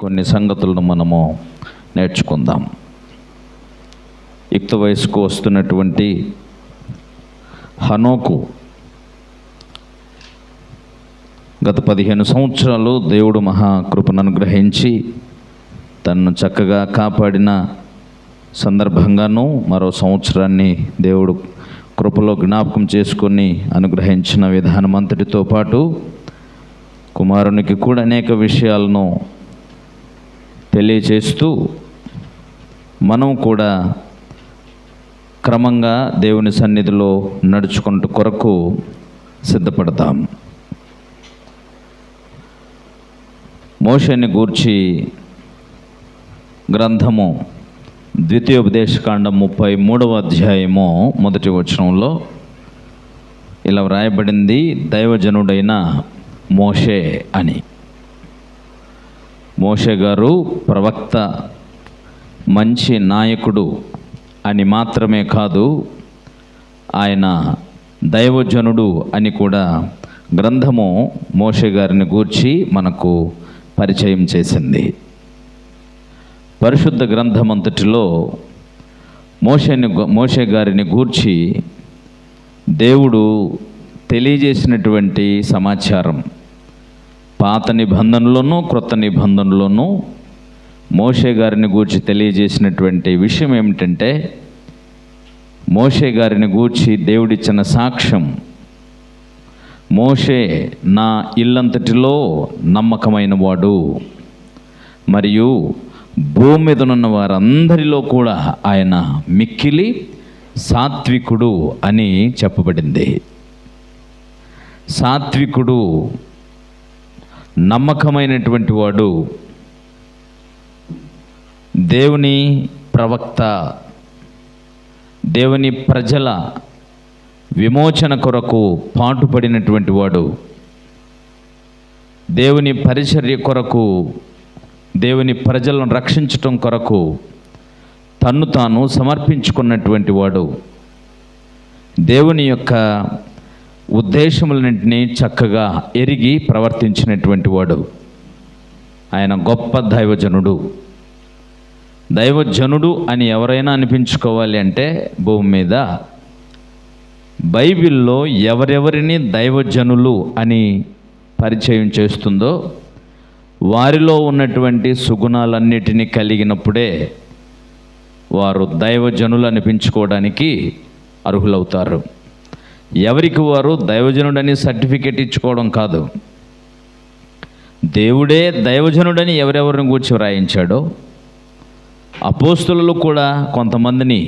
కొన్ని సంగతులను మనము నేర్చుకుందాం. యుక్త వయసుకు వస్తున్నటువంటి హనోకు గత 15 సంవత్సరాలు దేవుడు మహాకృపను అనుగ్రహించి తనను చక్కగా కాపాడిన సందర్భంగాను మరో సంవత్సరాన్ని దేవుడు కృపలో జ్ఞాపకం చేసుకొని అనుగ్రహించిన విధానం అంతటితో పాటు కుమారునికి కూడా అనేక విషయాలను తెలియచేస్తూ మనం కూడా క్రమంగా దేవుని సన్నిధిలో నడుచుకుంటూ కొరకు సిద్ధపడతాం. మోషేని గూర్చి గ్రంథము ద్వితీయోపదేశకాండం 33వ అధ్యాయము 1వ వచనంలో ఇలా వ్రాయబడింది, దైవజనుడైన మోషే అని. మోషే గారు ప్రవక్త, మంచి నాయకుడు అని మాత్రమే కాదు, ఆయన దైవజనుడు అని కూడా గ్రంథము మోషే గారిని గూర్చి మనకు పరిచయం చేసింది. పరిశుద్ధ గ్రంథమంతటిలో మోషే గారిని గూర్చి దేవుడు తెలియజేసినటువంటి సమాచారం పాత నిబంధనలోనూ క్రొత్త నిబంధనలోనూ మోషే గారిని గూర్చి తెలియజేసినటువంటి విషయం ఏమిటంటే, మోషే గారిని గూర్చి దేవుడిచ్చిన సాక్ష్యం, మోషే నా ఇల్లంతటిలో నమ్మకమైన వాడు మరియు భూమి మీద ఉన్న వారందరిలో కూడా ఆయన మిక్కిలి సాత్వికుడు అని చెప్పబడింది. సాత్వికుడు, నమ్మకమైనటువంటి వాడు, దేవుని ప్రవక్త, దేవుని ప్రజల విమోచన కొరకు పాటుపడినటువంటి వాడు, దేవుని పరిచర్య కొరకు, దేవుని ప్రజలను రక్షించటం కొరకు తన్ను తాను సమర్పించుకున్నటువంటి వాడు, దేవుని యొక్క ఉద్దేశములన్నింటినీ చక్కగా ఎరిగి ప్రవర్తించినటువంటి వాడు. ఆయన గొప్ప దైవజనుడు. దైవజనుడు అని ఎవరైనా అనిపించుకోవాలి అంటే భూమి మీద బైబిల్లో ఎవరెవరిని దైవజనులు అని పరిచయం చేస్తుందో వారిలో ఉన్నటువంటి సుగుణాలన్నిటినీ కలిగినప్పుడే వారు దైవజనులు అనిపించుకోవడానికి అర్హులవుతారు. ఎవరికి వారు దైవజనుడని సర్టిఫికెట్ ఇచ్చుకోవడం కాదు, దేవుడే దైవజనుడని ఎవరెవరిని గూర్చి వ్రాయించాడో, అపోస్తులు కూడా కొంతమందిని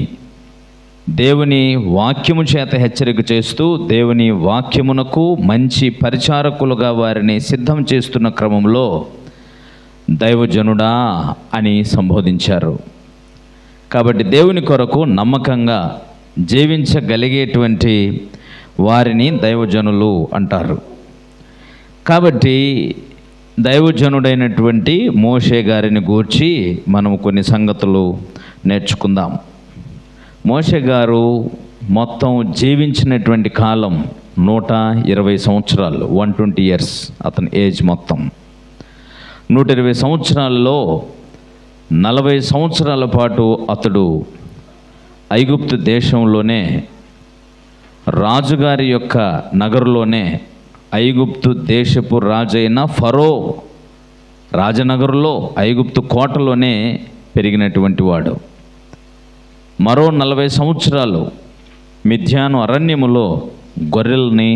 దేవుని వాక్యము చేత హెచ్చరిక చేస్తూ దేవుని వాక్యమునకు మంచి పరిచారకులుగా వారిని సిద్ధం చేస్తున్న క్రమంలో దైవజనుడా అని సంబోధించారు. కాబట్టి దేవుని కొరకు నమ్మకంగా జీవించగలిగేటువంటి వారిని దైవజనులు అంటారు. కాబట్టి దైవజనుడైనటువంటి మోషే గారిని గూర్చి మనం కొన్ని సంగతులు నేర్చుకుందాం. మోషే గారు మొత్తం జీవించినటువంటి కాలం 120 సంవత్సరాలు, 120 years అతని ఏజ్ మొత్తం. 120 సంవత్సరాల్లో 40 సంవత్సరాల పాటు అతడు ఐగుప్తు దేశంలోనే, రాజుగారి యొక్క నగరులోనే, ఐగుప్తు దేశపు రాజైన ఫరో రాజనగరులో, ఐగుప్తు కోటలోనే పెరిగినటువంటి వాడు. మరో 40 సంవత్సరాలు మిద్యాను అరణ్యములో గొర్రెల్ని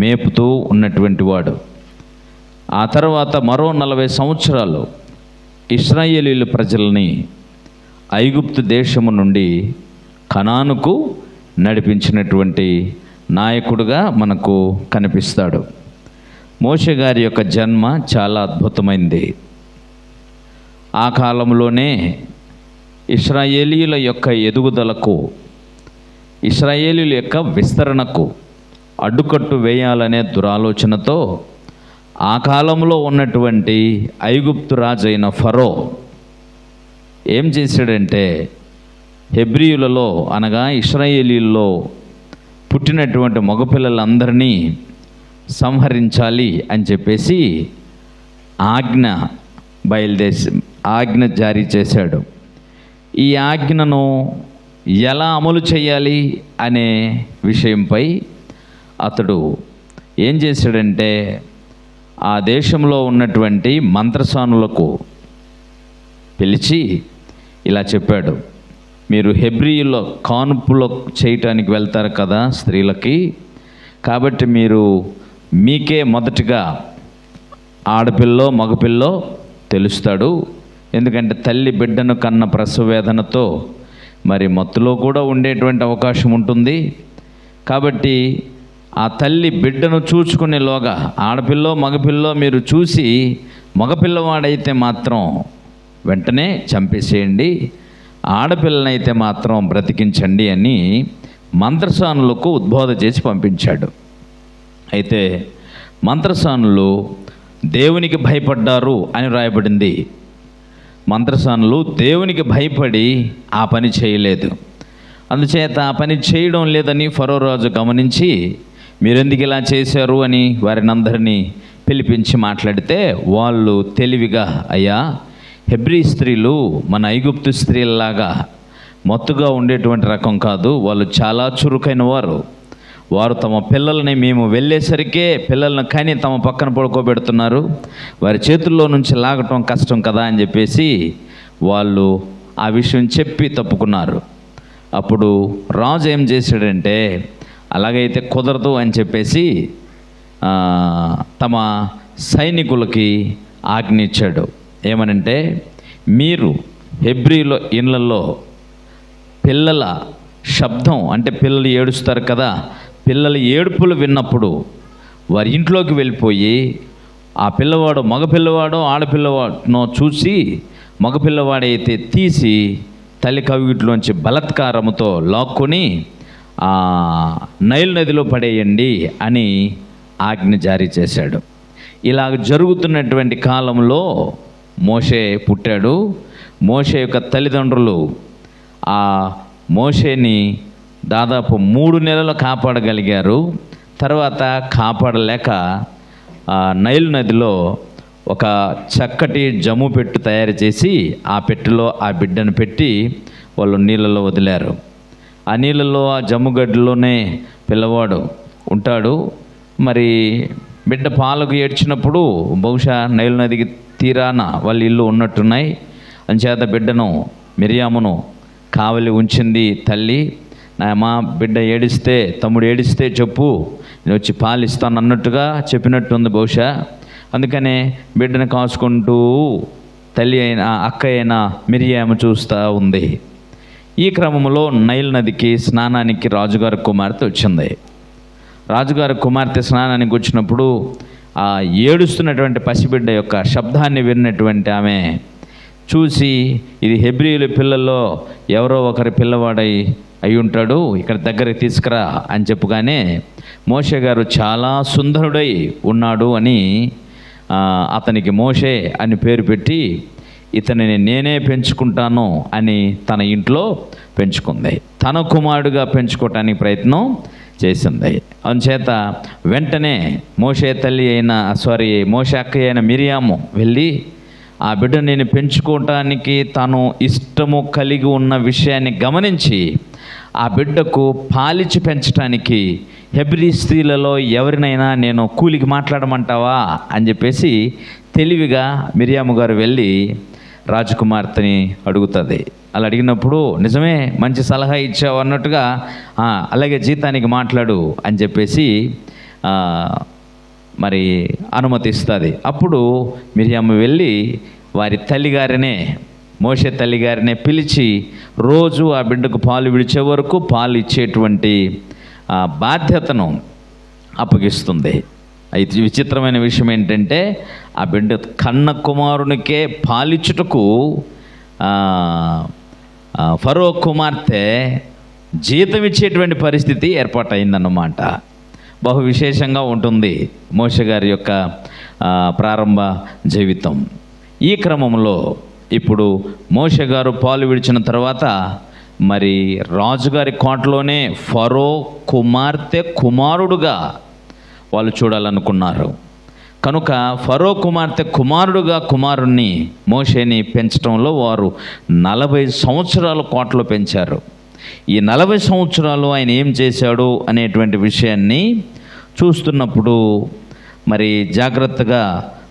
మేపుతూ ఉన్నటువంటి వాడు. ఆ తర్వాత మరో 40 సంవత్సరాలు ఇశ్రాయేలీల ప్రజల్ని ఐగుప్తు దేశము నుండి కనానుకు నడిపించినటువంటి నాయకుడుగా మనకు కనిపిస్తాడు. మోషే గారి యొక్క జన్మ చాలా అద్భుతమైంది. ఆ కాలంలోనే ఇశ్రాయేలీల యొక్క ఎదుగుదలకు, ఇశ్రాయేలీల యొక్క విస్తరణకు అడ్డుకట్టు వేయాలనే దురాలోచనతో ఆ కాలంలో ఉన్నటువంటి ఐగుప్తు రాజైన ఫరో ఏం చేశాడంటే, హెబ్రీయులలో అనగా ఇశ్రాయేలీల్లో పుట్టినటువంటి మగపిల్లలందరినీ సంహరించాలి అని చెప్పేసి ఆజ్ఞ బయలుదేరి ఆజ్ఞ జారీ చేశాడు. ఈ ఆజ్ఞను ఎలా అమలు చేయాలి అనే విషయంపై అతడు ఏం చేశాడంటే, ఆ దేశంలో ఉన్నటువంటి మంత్రసానులకు పిలిచి ఇలా చెప్పాడు, మీరు హెబ్రీయులో కాన్పులో చేయటానికి వెళ్తారు కదా స్త్రీలకి, కాబట్టి మీకే మొదటగా ఆడపిల్లో మగపిల్లో తెలుస్తాడు. ఎందుకంటే తల్లి బిడ్డను కన్న ప్రసవ వేదనతో మరి మత్తులో కూడా ఉండేటువంటి అవకాశం ఉంటుంది. కాబట్టి ఆ తల్లి బిడ్డను చూసుకునేలోగా ఆడపిల్లో మగపిల్లో మీరు చూసి మగపిల్లవాడైతే మాత్రం వెంటనే చంపేసేయండి, ఆడపిల్లనైతే మాత్రం బ్రతికించండి అని మంత్రసానులకు ఉద్బోధ చేసి పంపించాడు. అయితే మంత్రసానులు దేవునికి భయపడ్డారు అని రాయబడింది. మంత్రసానులు దేవునికి భయపడి ఆ పని చేయలేదు. అందుచేత ఆ పని చేయడం లేదని ఫరో రాజు గమనించి, మీరెందుకు ఇలా చేశారు అని వారిని అందరినీ పిలిపించి మాట్లాడితే, వాళ్ళు తెలివిగా, అయ్యా హెబ్రీ స్త్రీలు మన ఐగుప్తు స్త్రీలలాగా మత్తుగా ఉండేటువంటి రకం కాదు, వాళ్ళు చాలా చురుకైన వారు తమ పిల్లల్ని మేము వెళ్ళేసరికే పిల్లల్ని కానీ తమ పక్కన పడుకోబెడుతున్నారు, వారి చేతుల్లో నుంచి లాగటం కష్టం కదా అని చెప్పేసి వాళ్ళు ఆ విషయం చెప్పి తప్పుకున్నారు. అప్పుడు రాజు ఏం చేశాడంటే, అలాగైతే కుదరదు అని చెప్పేసి తమ సైనికులకి ఆజ్ఞ ఇచ్చాడు. ఏమనంటే, మీరు హెబ్రీలో ఇళ్ళల్లో పిల్లల శబ్దం, అంటే పిల్లలు ఏడుస్తారు కదా, పిల్లల ఏడుపులు విన్నప్పుడు వారి ఇంట్లోకి వెళ్ళిపోయి ఆ పిల్లవాడు మగపిల్లవాడో ఆడపిల్లవాడనో చూసి మగపిల్లవాడైతే తీసి తల్లి కవిగిట్లోంచి బలాత్కారముతో లాక్కొని ఆ నైల్ నదిలో పడేయండి అని ఆజ్ఞ జారీ చేశాడు. ఇలా జరుగుతున్నటువంటి కాలంలో మోషే పుట్టాడు. మోషే యొక్క తల్లిదండ్రులు ఆ మోషేని దాదాపు 3 నెలలు కాపాడగలిగారు. తర్వాత కాపాడలేక నైల్ నదిలో ఒక చక్కటి జమ్ము పెట్టు తయారు చేసి ఆ పెట్టెలో ఆ బిడ్డను పెట్టి వాళ్ళు నీళ్ళలో వదిలారు. ఆ నీళ్ళలో ఆ జమ్ముగడ్డలోనే పిల్లవాడు ఉంటాడు. మరి బిడ్డ పాలకు ఏడ్చినప్పుడు బహుశా నైల్ నదికి తీరాన వాళ్ళ ఇల్లు ఉన్నట్టున్నాయి. అంచేత బిడ్డను మిరియామును కావలి ఉంచింది తల్లి. మా బిడ్డ ఏడిస్తే, తమ్ముడు ఏడిస్తే చెప్పు, నేను వచ్చి పాలిస్తాను అన్నట్టుగా చెప్పినట్టుంది బహుశా. అందుకనే బిడ్డను కాసుకుంటూ తల్లి అక్క అయిన మిరియాము చూస్తూ ఉంది. ఈ క్రమంలో నైల్ నదికి స్నానానికి రాజుగారి కుమార్తె వచ్చింది. రాజుగారి కుమార్తె స్నానానికి వచ్చినప్పుడు ఆ ఏడుస్తున్నటువంటి పసిబిడ్డ యొక్క శబ్దాన్ని విన్నటువంటి ఆమె చూసి, ఇది హెబ్రీయుల పిల్లల్లో ఎవరో ఒకరి పిల్లవాడై అయి ఉంటాడు, ఇక్కడ దగ్గరికి తీసుకురా అని చెప్పుగానే మోషే గారు చాలా సుందరుడై ఉన్నాడు అని అతనికి మోషే అని పేరు పెట్టి, ఇతనిని నేనే పెంచుకుంటాను అని తన ఇంట్లో పెంచుకుంది. తన కుమారుడుగా పెంచుకోవటానికి ప్రయత్నం చేసింది. అందుచేత వెంటనే మోషే అక్క అయిన మిరియాము వెళ్ళి ఆ బిడ్డ నేను పెంచుకోవటానికి తను ఇష్టము కలిగి ఉన్న విషయాన్ని గమనించి ఆ బిడ్డకు పాలిచ్చి పెంచడానికి హెబ్రీ స్త్రీలలో ఎవరినైనా నేను కూలికి మాట్లాడమంటావా అని చెప్పేసి తెలివిగా మిరియాము గారు వెళ్ళి రాజకుమార్తెని అడుగుతుంది. అలా అడిగినప్పుడు, నిజమే మంచి సలహా ఇచ్చావు అన్నట్టుగా, అలాగే జీతానికి మాట్లాడు అని చెప్పేసి మరి అనుమతిస్తుంది. అప్పుడు మిరియాము వెళ్ళి వారి తల్లిగారినే, మోషే తల్లిగారినే పిలిచి రోజు ఆ బిడ్డకు పాలు విడిచే వరకు పాలు ఇచ్చేటువంటి బాధ్యతను అప్పగిస్తుంది. అయితే విచిత్రమైన విషయం ఏంటంటే, ఆ బిడ్డ కన్న కుమారునికే పాలిచ్చుటకు ఫరో కుమార్తె జీతం ఇచ్చేటువంటి పరిస్థితి ఏర్పాటైందన్నమాట. బహు విశేషంగా ఉంటుంది మోషే గారి యొక్క ప్రారంభ జీవితం. ఈ క్రమంలో ఇప్పుడు మోషే గారు పాలు విడిచిన తర్వాత మరి రాజుగారి కోటలోనే ఫరో కుమార్తె కుమారుడుగా వాళ్ళు చూడాలనుకున్నారు. కనుక ఫరో కుమారుడుగా కుమారుణ్ణి మోషేని పెంచడంలో వారు 40 సంవత్సరాల కోటలో పెంచారు. ఈ 40 సంవత్సరాలు ఆయన ఏం చేశాడు అనేటువంటి విషయాన్ని చూస్తున్నప్పుడు మరి జాగ్రత్తగా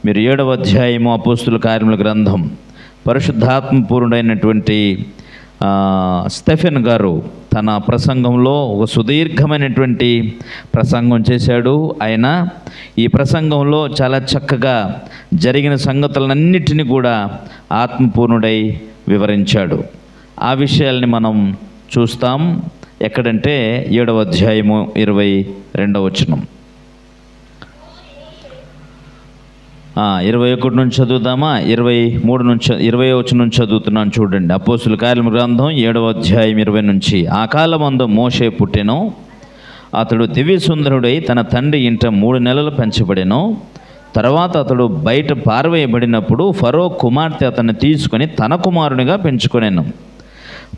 మీరు 7వ అధ్యాయము అపోస్తుల కార్యముల గ్రంథం, పరిశుద్ధాత్మపూర్ణుడైనటువంటి స్టెఫెన్ గారు తన ప్రసంగంలో ఒక సుదీర్ఘమైనటువంటి ప్రసంగం చేశాడు. ఆయన ఈ ప్రసంగంలో చాలా చక్కగా జరిగిన సంగతులన్నిటినీ కూడా ఆత్మపూర్ణుడై వివరించాడు. ఆ విషయాల్ని మనం చూస్తాం. ఎక్కడంటే 7వ అధ్యాయము 22వ వచనం, 21 నుంచి చదువుదామా? 23 నుంచి 20వ వచనం నుంచి చదువుతున్నాను చూడండి. అపోస్తుల కార్యముల గ్రంథం 7వ అధ్యాయం 20 నుంచి. ఆ కాలమందు మోషే పుట్టెను. అతడు దివ్య సుందరుడై తన తండ్రి ఇంట 3 నెలలు పెంచబడెను. తర్వాత అతడు బయట పారవేయబడినప్పుడు ఫరో కుమార్తె అతన్ని తీసుకొని తన కుమారునిగా పెంచుకొనెను.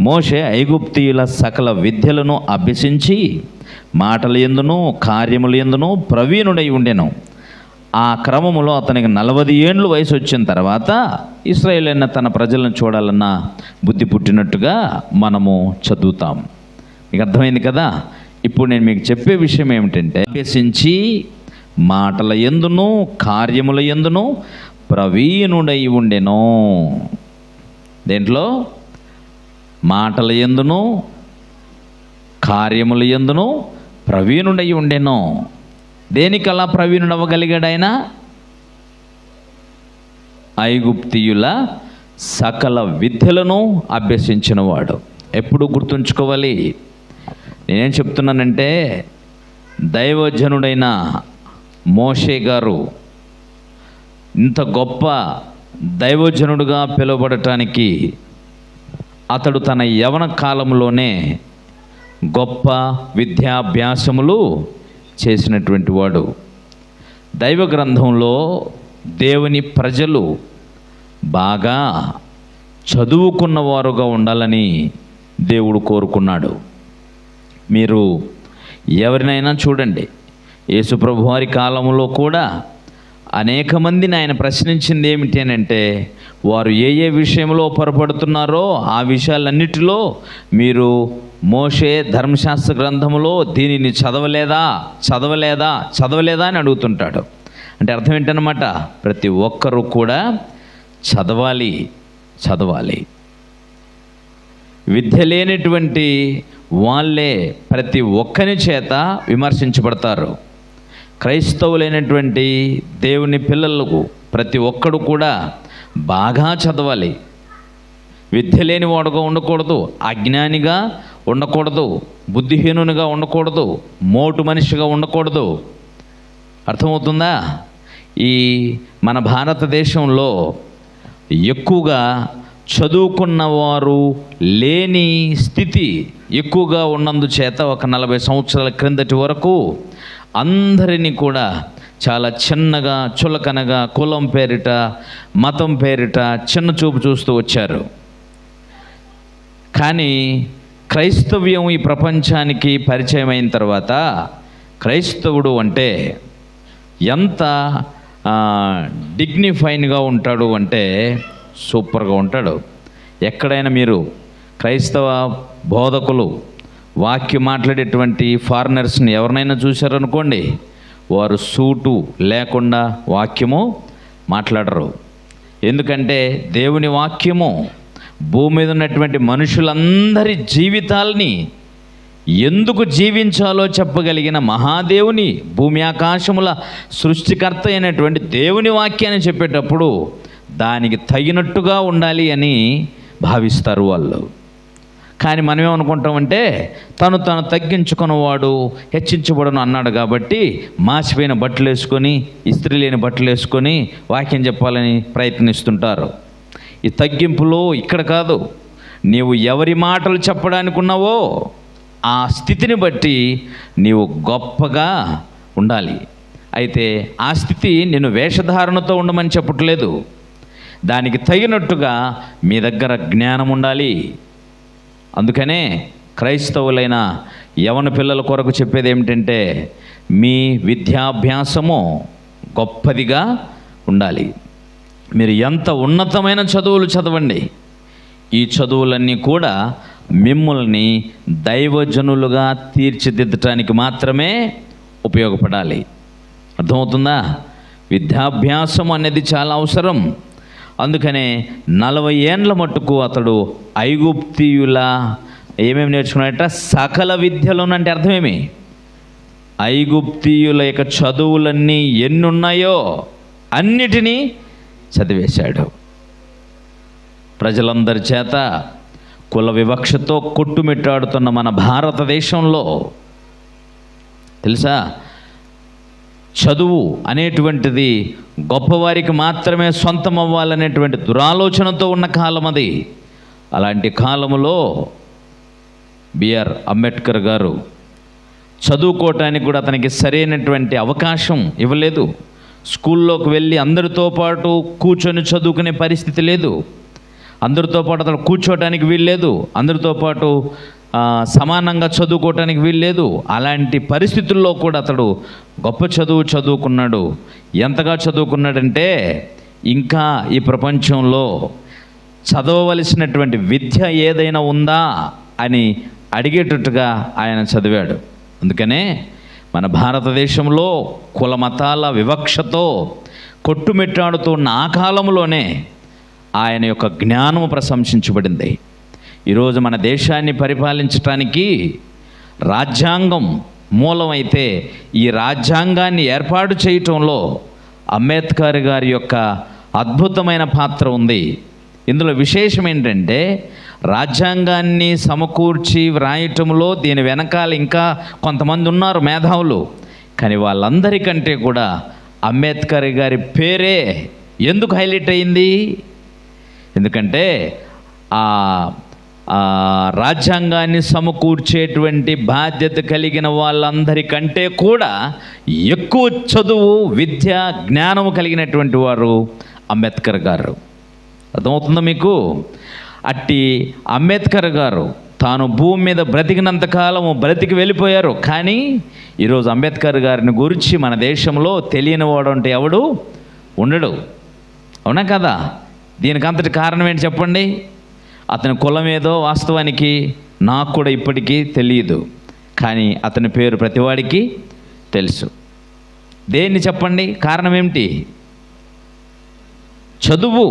మోషే ఐగుప్తీయుల సకల విద్యలను అభ్యసించి మాటల యందును కార్యముల యందును ప్రవీణుడై ఉండెను. ఆ క్రమములో అతనికి 40 ఏండ్లు వయసు వచ్చిన తర్వాత ఇశ్రాయేలైన తన ప్రజలను చూడాలన్న బుద్ధి పుట్టినట్టుగా మనము చదువుతాం. మీకు అర్థమైంది కదా? ఇప్పుడు నేను మీకు చెప్పే విషయం ఏమిటంటే, అభ్యసించి మాటల యందును కార్యముల యందును ప్రవీణుడై ఉండెను. దేంట్లో? మాటల యందును కార్యముల యందును ప్రవీణుడై ఉండెను. దేనికి అలా ప్రవీణుడవ్వగలిగాడు ఆయన? ఐగుప్తీయుల సకల విద్యలను అభ్యసించినవాడు. ఎప్పుడు గుర్తుంచుకోవాలి. నేనేం చెప్తున్నానంటే, దైవజనుడైన మోషే గారు ఇంత గొప్ప దైవజనుడుగా పిలువబడటానికి అతడు తన యవన కాలంలోనే గొప్ప విద్యాభ్యాసములు చేసినటువంటి వాడు. దైవ గ్రంథంలో దేవుని ప్రజలు బాగా చదువుకున్నవారుగా ఉండాలని దేవుడు కోరుకున్నాడు. మీరు ఎవరినైనా చూడండి, యేసుప్రభు వారి కాలంలో కూడా అనేక మందిని ఆయన ప్రశ్నించింది ఏమిటి అని అంటే, వారు ఏ ఏ విషయంలో పొరపడుతున్నారో ఆ విషయాలన్నిటిలో మీరు మోషే ధర్మశాస్త్ర గ్రంథములో దీనిని చదవలేదా అని అడుగుతుంటాడు. అంటే అర్థం ఏంటన్నమాట? ప్రతి ఒక్కరూ కూడా చదవాలి. విద్య లేనటువంటి వాళ్ళే ప్రతి ఒక్కరి చేత విమర్శించబడతారు. క్రైస్తవులైనటువంటి దేవుని పిల్లలకు ప్రతి ఒక్కడు కూడా బాగా చదవాలి. విద్య లేని వాడుగా ఉండకూడదు, అజ్ఞానిగా ఉండకూడదు, బుద్ధిహీనునిగా ఉండకూడదు, మోటు మనిషిగా ఉండకూడదు. అర్థమవుతుందా? ఈ మన భారతదేశంలో ఎక్కువగా చదువుకున్నవారు లేని స్థితి ఎక్కువగా ఉన్నందుచేత ఒక 40 సంవత్సరాల క్రిందటి వరకు అందరినీ కూడా చాలా చిన్నగా, చులకనగా, కులం పేరిట, మతం పేరిట చిన్న చూపు చూస్తూ వచ్చారు. కానీ క్రైస్తవ్యం ఈ ప్రపంచానికి పరిచయం అయిన తర్వాత క్రైస్తవుడు అంటే ఎంత డిగ్నిఫైన్గా ఉంటాడు అంటే సూపర్గా ఉంటాడు. ఎక్కడైనా మీరు క్రైస్తవ బోధకులు వాక్యం మాట్లాడేటువంటి ఫారినర్స్ని ఎవరినైనా చూశారనుకోండి, వారు సూటు లేకుండా వాక్యము మాట్లాడరు. ఎందుకంటే దేవుని వాక్యము భూమి మీద ఉన్నటువంటి మనుషులందరి జీవితాల్ని ఎందుకు జీవించాలో చెప్పగలిగిన మహాదేవుని, భూమి ఆకాశముల సృష్టికర్త అయినటువంటి దేవుని వాక్యాన్ని చెప్పేటప్పుడు దానికి తగినట్టుగా ఉండాలి అని భావిస్తారు వాళ్ళు. కానీ మనం ఏమనుకుంటామంటే, తను తగ్గించుకున్నవాడు హెచ్చించబడను అన్నాడు కాబట్టి మాసిపోయిన బట్టలు వేసుకొని, ఇస్త్రీ లేని బట్టలు వేసుకొని వాక్యం చెప్పాలని ప్రయత్నిస్తుంటారు. ఈ తగ్గింపులో ఇక్కడ కాదు, నీవు ఎవరి మాటలు చెప్పడానికి ఉన్నావో ఆ స్థితిని బట్టి నీవు గొప్పగా ఉండాలి. అయితే ఆ స్థితి నేను వేషధారణతో ఉండమని చెప్పట్లేదు. దానికి తగినట్టుగా మీ దగ్గర జ్ఞానం ఉండాలి. అందుకనే క్రైస్తవులైన యవన పిల్లల కొరకు చెప్పేది ఏమిటంటే, మీ విద్యాభ్యాసము గొప్పదిగా ఉండాలి. మీరు ఎంత ఉన్నతమైన చదువులు చదవండి, ఈ చదువులన్నీ కూడా మిమ్మల్ని దైవజనులుగా తీర్చిదిద్దటానికి మాత్రమే ఉపయోగపడాలి. అర్థమవుతుందా? విద్యాభ్యాసం అనేది చాలా అవసరం. అందుకనే 40 ఏండ్ల మట్టుకు అతడు ఐగుప్తీయుల ఏమేమి నేర్చుకున్నాడట? సకల విద్యలోను. అంటే అర్థమేమి? ఐగుప్తీయుల యొక్క చదువులన్నీ ఎన్నున్నాయో అన్నిటినీ చదివేశాడు. ప్రజలందరి చేత కుల వివక్షతో కొట్టుమిట్టాడుతున్న మన భారతదేశంలో తెలుసా, చదువు అనేటువంటిది గొప్పవారికి మాత్రమే సొంతం అవ్వాలనేటువంటి దురాలోచనతో ఉన్న కాలం అది. అలాంటి కాలంలో బిఆర్ అంబేద్కర్ గారు చదువుకోవటానికి కూడా అతనికి సరైనటువంటి అవకాశం ఇవ్వలేదు. స్కూల్లోకి వెళ్ళి అందరితో పాటు కూర్చొని చదువుకునే పరిస్థితి లేదు. అందరితో పాటు అతను కూర్చోవటానికి వీల్లేదు. అందరితో పాటు సమానంగా చదువుకోవటానికి వీల్లేదు. అలాంటి పరిస్థితుల్లో కూడా అతడు గొప్ప చదువు చదువుకున్నాడు. ఎంతగా చదువుకున్నాడంటే ఇంకా ఈ ప్రపంచంలో చదవవలసినటువంటి విద్య ఏదైనా ఉందా అని అడిగేటట్టుగా ఆయన చదివాడు. అందుకనే మన భారతదేశంలో కుల మతాల వివక్షతో కొట్టుమిట్టాడుతున్న ఆ కాలంలోనే ఆయన యొక్క జ్ఞానము ప్రశంసించబడింది. ఈరోజు మన దేశాన్ని పరిపాలించటానికి రాజ్యాంగం మూలమైతే ఈ రాజ్యాంగాన్ని ఏర్పాటు చేయటంలో అంబేద్కర్ గారి యొక్క అద్భుతమైన పాత్ర ఉంది. ఇందులో విశేషం ఏంటంటే రాజ్యాంగాన్ని సమకూర్చి వ్రాయటంలో దీని వెనకాల ఇంకా కొంతమంది ఉన్నారు మేధావులు. కానీ వాళ్ళందరికంటే కూడా అంబేద్కర్ గారి పేరే ఎందుకు హైలైట్ అయింది? ఎందుకంటే రాజ్యాంగాన్ని సమకూర్చేటువంటి బాధ్యత కలిగిన వాళ్ళందరికంటే కూడా ఎక్కువ చదువు, విద్య, జ్ఞానము కలిగినటువంటి వారు అంబేద్కర్ గారు. అర్థమవుతుందా మీకు? అట్టి అంబేద్కర్ గారు తాను భూమి మీద బ్రతికినంతకాలము బ్రతికి వెళ్ళిపోయారు. కానీ ఈరోజు అంబేద్కర్ గారిని గురించి మన దేశంలో తెలియని వాడు అంటే ఎవడు ఉండడు. అవునా కదా? దీనికి అంతటి కారణం ఏంటి చెప్పండి? అతని కులం ఏదో వాస్తవానికి నాకు కూడా ఇప్పటికీ తెలియదు. కానీ అతని పేరు ప్రతివాడికి తెలుసు. దేన్ని చెప్పండి? కారణం ఏమిటి? చదువు,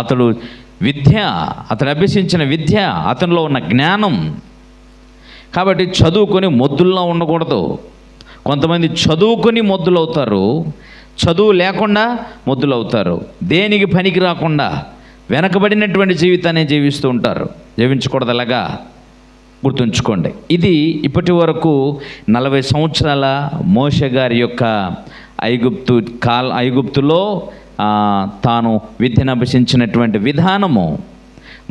అతడు విద్య, అతడు అభ్యసించిన విద్య, అతనిలో ఉన్న జ్ఞానం. కాబట్టి చదువుకొని మొద్దుల్లో ఉండకూడదు. కొంతమంది చదువుకొని మొద్దులవుతారు, చదువు లేకుండా మొద్దులవుతారు. దేనికి పనికి రాకుండా వెనకబడినటువంటి జీవితాన్ని జీవిస్తూ ఉంటారు. జీవించకూడదు. అలాగా గుర్తుంచుకోండి. ఇది ఇప్పటి వరకు 40 సంవత్సరాల మోషే గారి యొక్క ఐగుప్తులో తాను విద్యను అభ్యసించినటువంటి విధానము,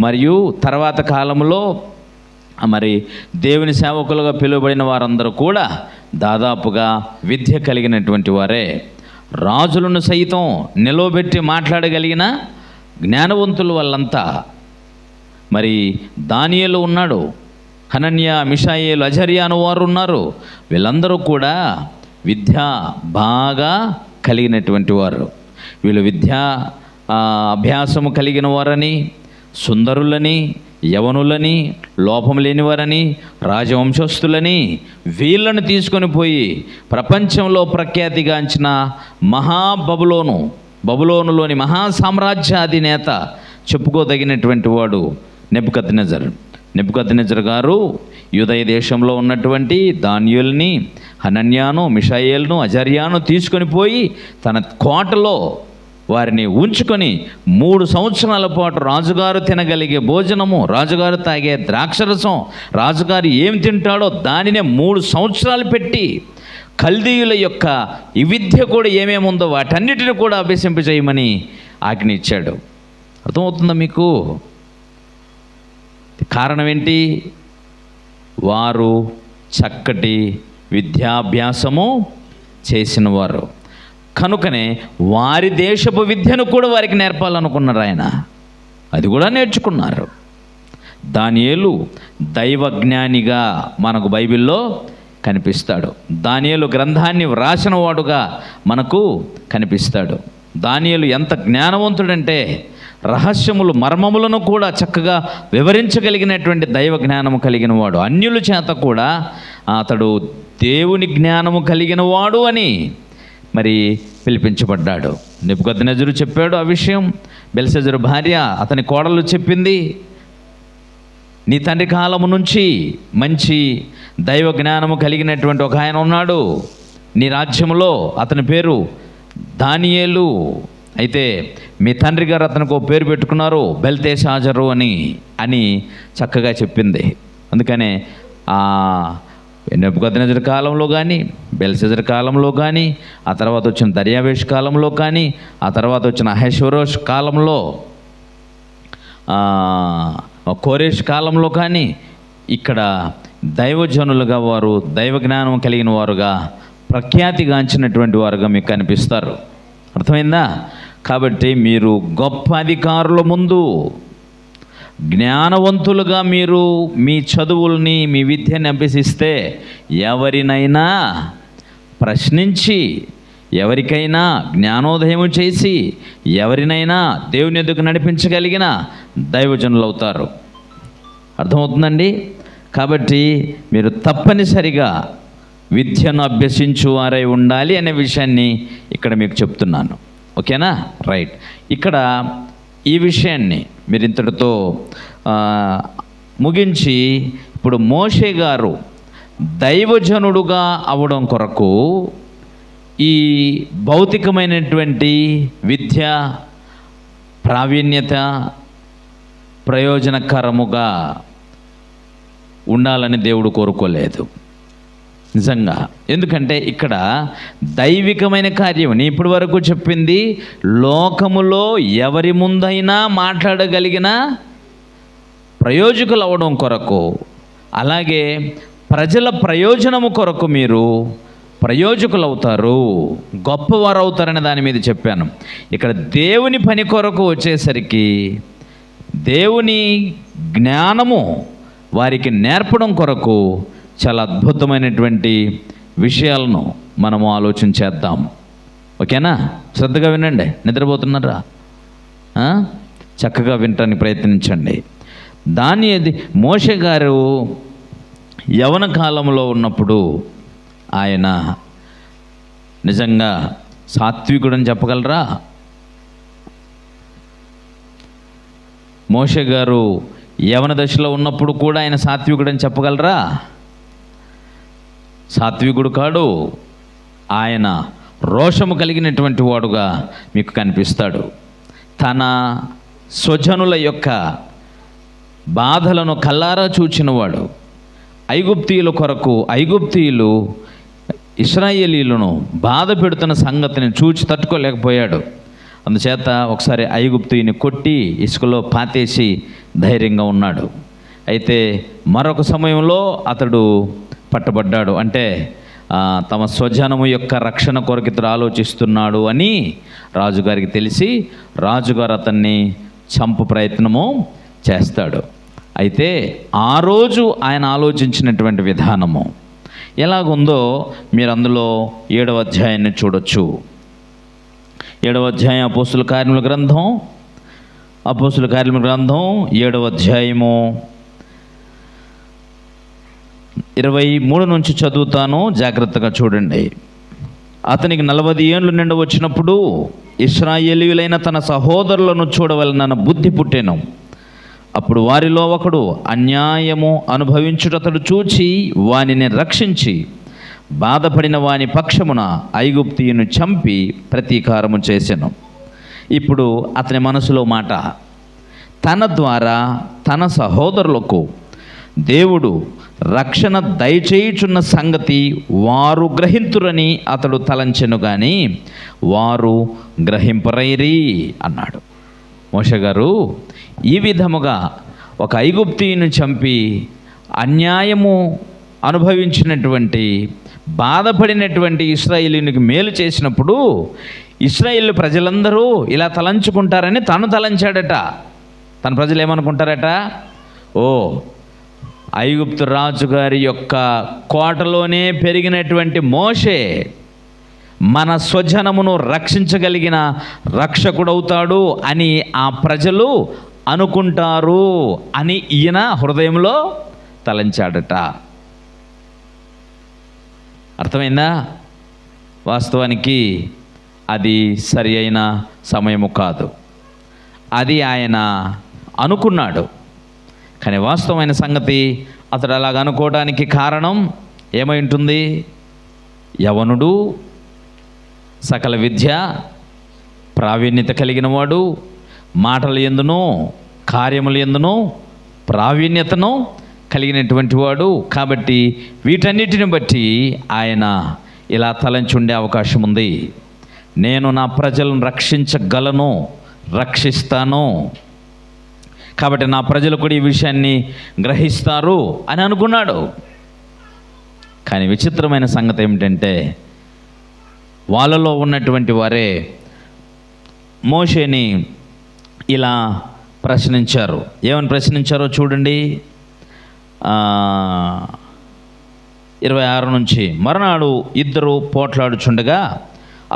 మరియు తర్వాత కాలంలో మరి దేవుని సేవకులుగా పిలువబడిన వారందరూ కూడా దాదాపుగా విద్య కలిగినటువంటి వారే. రాజులను సైతం నిలవబెట్టి మాట్లాడగలిగిన జ్ఞానవంతులు వాళ్ళంతా. మరి దానియేలు ఉన్నాడు, హనన్య, మిషాయేలు, అజర్యా అను వారు ఉన్నారు. వీళ్ళందరూ కూడా విద్య బాగా కలిగినటువంటి వారు. వీళ్ళు విద్యా అభ్యాసము కలిగిన వారని, సుందరులని, యవనులని, లోపం లేనివారని, రాజవంశస్థులని వీళ్ళను తీసుకొని పోయి ప్రపంచంలో ప్రఖ్యాతిగాంచిన బబులోనులోని మహాసామ్రాజ్యాధినేత చెప్పుకోదగినటువంటి వాడు నెబుకద్నెజర్ గారు యూదయ దేశంలో ఉన్నటువంటి దానియేలుని, హనన్యాను, మిషాయేలును, అజర్యాను తీసుకొని పోయి తన కోటలో వారిని ఉంచుకొని 3 సంవత్సరాల పాటు రాజుగారు తినగలిగే భోజనము, రాజుగారు తాగే ద్రాక్షరసం, రాజుగారు ఏం తింటాడో దానినే 3 సంవత్సరాలు పెట్టి కల్దీయుల యొక్క ఈ విద్య కూడా ఏమేమి ఉందో వాటన్నిటిని కూడా అభ్యసింపజేయమని ఆజ్ఞ ఇచ్చాడు. అర్థమవుతుందా మీకు? కారణం ఏంటి? వారు చక్కటి విద్యాభ్యాసము చేసిన వారు కనుకనే వారి దేశపు విద్యను కూడా వారికి నేర్పాలనుకున్నారు ఆయన. అది కూడా నేర్చుకున్నారు. దానియేలు దైవజ్ఞానిగా మనకు బైబిల్లో కనిపిస్తాడు. దానియేలు గ్రంథాన్ని వ్రాసిన వాడుగా మనకు కనిపిస్తాడు. దానియేలు ఎంత జ్ఞానవంతుడంటే రహస్యములు మర్మములను కూడా చక్కగా వివరించగలిగినటువంటి దైవ జ్ఞానము కలిగిన వాడు. అన్యుల చేత కూడా అతడు దేవుని జ్ఞానము కలిగిన వాడు అని మరి పిలిపించబడ్డాడు. నెబుకద్నెజరు చెప్పాడు ఆ విషయం. బెల్షెజరు భార్య అతని కోడలు చెప్పింది, నీ తండ్రి కాలము నుంచి మంచి దైవ జ్ఞానము కలిగినటువంటి ఒక ఆయన ఉన్నాడు నీ రాజ్యంలో, అతని పేరు దానియేలు. అయితే మీ తండ్రి గారు అతనికి ఒక పేరు పెట్టుకున్నారు, బెల్తెషాజరు అని చక్కగా చెప్పింది. అందుకనే నెబుకద్నెజరు కాలంలో కానీ, బెల్షెజరు కాలంలో కానీ, ఆ తర్వాత వచ్చిన దర్యావేష్ కాలంలో కానీ, ఆ తర్వాత వచ్చిన అహష్వేరోష్ కాలంలో, కోరేష్ కాలంలో కానీ ఇక్కడ దైవజనులుగా వారు దైవ జ్ఞానం కలిగిన వారుగా ప్రఖ్యాతిగాంచినటువంటి వారుగా మీకు కనిపిస్తారు. అర్థమైందా? కాబట్టి మీరు గొప్ప అధికారుల ముందు జ్ఞానవంతులుగా మీరు మీ చదువుల్ని మీ విద్యని అభ్యసిస్తే ఎవరినైనా ప్రశ్నించి, ఎవరికైనా జ్ఞానోదయం చేసి, ఎవరినైనా దేవుని ఎదుగు నడిపించగలిగిన దైవజనులు అవుతారు. అర్థమవుతుందండి? కాబట్టి మీరు తప్పనిసరిగా విద్యను అభ్యసించు వారై ఉండాలి అనే విషయాన్ని ఇక్కడ మీకు చెప్తున్నాను. ఓకేనా? రైట్. ఇక్కడ ఈ విషయాన్ని మీరు ఇంతటితో ముగించి, ఇప్పుడు మోషే గారు దైవజనుడుగా అవడం కొరకు ఈ భౌతికమైనటువంటి విద్య ప్రావీణ్యత ప్రయోజనకరముగా ఉండాలని దేవుడు కోరుకోలేదు నిజంగా. ఎందుకంటే ఇక్కడ దైవికమైన కార్యం. నేను ఇప్పటి వరకు చెప్పింది లోకములో ఎవరి ముందైనా మాట్లాడగలిగిన ప్రయోజకులు అవడం కొరకు, అలాగే ప్రజల ప్రయోజనము కొరకు మీరు ప్రయోజకులు అవుతారు, గొప్పవారు అవుతారనే దాని మీద చెప్పాను. ఇక్కడ దేవుని పని కొరకు వచ్చేసరికి దేవుని జ్ఞానము వారికి నేర్పడం కొరకు చాలా అద్భుతమైనటువంటి విషయాలను మనము ఆలోచన చేద్దాం. ఓకేనా? శ్రద్ధగా వినండి. నిద్రపోతున్నారా? చక్కగా వినటానికి ప్రయత్నించండి. మోషే గారు యవన కాలంలో ఉన్నప్పుడు ఆయన నిజంగా సాత్వికుడని చెప్పగలరా? మోషే గారు యవన దశలో ఉన్నప్పుడు కూడా ఆయన సాత్వికుడని చెప్పగలరా? సాత్వికుడు కాడు. ఆయన రోషము కలిగినటువంటి వాడుగా మీకు కనిపిస్తాడు. తన స్వజనుల యొక్క బాధలను కల్లారా చూచినవాడు. ఐగుప్తీయుల కొరకు ఐగుప్తీయులు ఇశ్రాయేలీలను బాధ పెడుతున్న సంగతిని చూచి తట్టుకోలేకపోయాడు. అందుచేత ఒకసారి ఐగుప్తీయుని కొట్టి ఇసుకలో పాతేసి ధైర్యంగా ఉన్నాడు. అయితే మరొక సమయంలో అతడు పట్టబడ్డాడు. అంటే తమ స్వజనము యొక్క రక్షణ కొరకు ఇతడు ఆలోచిస్తున్నాడు అని రాజుగారికి తెలిసి రాజుగారు అతన్ని చంపు ప్రయత్నము చేస్తాడు. అయితే ఆ రోజు ఆయన ఆలోచించినటువంటి విధానము ఎలాగుందో మీరు అందులో 7వ అధ్యాయాన్ని చూడొచ్చు. 7వ అధ్యాయం అపోస్తుల కార్యముల గ్రంథం 7వ అధ్యాయము 23 నుంచి చదువుతాను, జాగ్రత్తగా చూడండి. అతనికి 40 ఏండ్లు నిండా వచ్చినప్పుడు ఇశ్రాయేలీయులైన తన సహోదరులను చూడవలనన్న బుద్ధి పుట్టెను. అప్పుడు వారిలో ఒకడు అన్యాయము అనుభవించుటతడు చూచి వానిని రక్షించి బాధపడిన వాని పక్షమున ఐగుప్తీయుని చంపి ప్రతీకారము చేసెను. ఇప్పుడు అతని మనసులో మాట, తన ద్వారా తన సహోదరులకు దేవుడు రక్షణ దయచేయుచున్న సంగతి వారు గ్రహింతురని అతడు తలంచెను గాని వారు గ్రహింపరైరి అన్నాడు. మోషే గారు ఈ విధముగా ఒక ఐగుప్తీయుని చంపి అన్యాయము అనుభవించినటువంటి బాధపడినటువంటి ఇశ్రాయేలీయునికి మేలు చేసినప్పుడు ఇశ్రాయేలు ప్రజలందరూ ఇలా తలంచుకుంటారని తను తలంచాడట. తన ప్రజలు ఏమనుకుంటారట? ఓ ఐగుప్తు రాజుగారి యొక్క కోటలోనే పెరిగినటువంటి మోషే మన స్వజనమును రక్షించగలిగిన రక్షకుడవుతాడు అని ఆ ప్రజలు అనుకుంటారు అని ఈయన హృదయంలో తలంచాడట. అర్థమైందా? వాస్తవానికి అది సరి అయిన సమయము కాదు. అది ఆయన అనుకున్నాడు. కానీ వాస్తవమైన సంగతి అతడు అలాగ అనుకోవడానికి కారణం ఏమై ఉంటుంది? యవనుడు, సకల విద్య ప్రావీణ్యత కలిగిన వాడు, మాటల యందును కార్యముల యందును ప్రావీణ్యతను కలిగినటువంటి వాడు. కాబట్టి వీటన్నిటిని బట్టి ఆయన ఇలా తలంచి ఉండే అవకాశం ఉంది. నేను నా ప్రజలను రక్షించగలను, రక్షిస్తాను, కాబట్టి నా ప్రజలు కూడా ఈ విషయాన్ని గ్రహిస్తారు అని అనుకున్నాడు. కానీ విచిత్రమైన సంగతి ఏమిటంటే వాళ్ళలో ఉన్నటువంటి వారే మోషేని ఇలా ప్రశ్నించారు. ఏమని ప్రశ్నించారో చూడండి. 26 నుంచి, మరునాడు ఇద్దరు పోట్లాడుచుండగా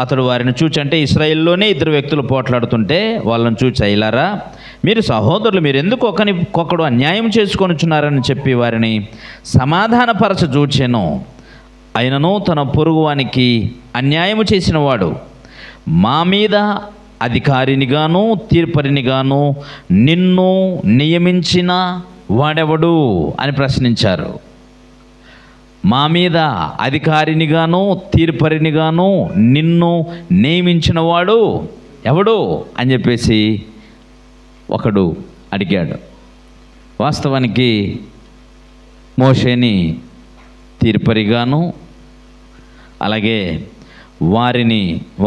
అతడు వారిని చూచి, అంటే ఇశ్రాయేల్లోనే ఇద్దరు వ్యక్తులు పోట్లాడుతుంటే వాళ్ళని చూచి, అయ్యలారా, మీరు సహోదరులు, మీరు ఎందుకు ఒకడు అన్యాయం చేసుకొనుచున్నారని చెప్పి వారిని సమాధానపరచ చూచెను. అయినను తన పొరుగువానికి అన్యాయము చేసిన వాడు మా మీద అధికారినిగాను తీర్పరినిగాను నిన్ను నియమించిన వాడెవడు అని ప్రశ్నించారు. మా మీద అధికారినిగాను తీర్పరినిగాను నిన్ను నియమించిన వాడు ఎవడు అని చెప్పేసి ఒకడు అడిగాడు. వాస్తవానికి మోషేని తీర్పరిగాను అలాగే